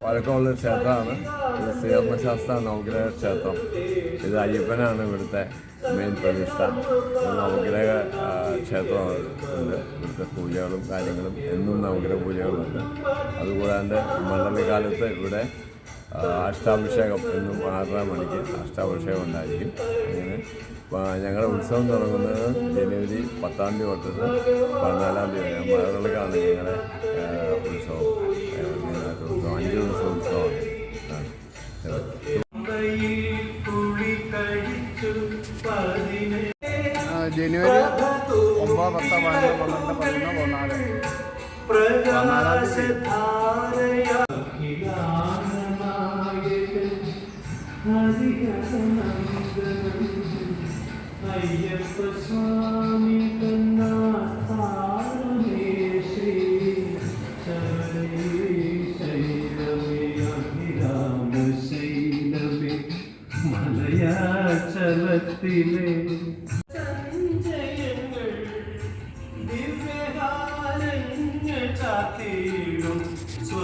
പഴക്കമുള്ള ക്ഷേത്രമാണ്. ഇത് ശ്രീധർമ്മശാസ്ത്ര നവഗ്രഹ ക്ഷേത്രം. ഇത് അയ്യപ്പനാണ് ഇവിടുത്തെ മെയിൻ പ്രതിഷ്ഠ. നവഗ്രഹ ക്ഷേത്രമാണ്. ഇവിടുത്തെ പൂജകളും കാര്യങ്ങളും എന്നും നവഗ്രഹ പൂജകളുണ്ട്. അതുകൂടാണ്ട് മണ്ഡലകാലത്ത് ഇവിടെ അഷ്ടാഭിഷേകം എന്നും 6:30 മണിക്ക് അഷ്ടാഭിഷേകം ഉണ്ടായിരിക്കും. അങ്ങനെ ഞങ്ങളുടെ ഉത്സവം തുടങ്ങുന്നത് ജനുവരി 10-ാം തീയതി തൊട്ടിട്ട് 14-ാം തീയതി വരെ. മലയാളികളാണ് ഞങ്ങളുടെ ഉത്സവം. 5 ദിവസം ഉത്സവമാണ്. ജനുവരി 9, 10, 11, 12, 14 14-ാം അയ്യപ്പ സ്വാമി ശ്രീ ശൈലമേ മലയാചലത്തിലെ സഞ്ജയങ്ങൾ ദിവ്യകാലങ്ങൾ ചാത്തിയിടും സ്വ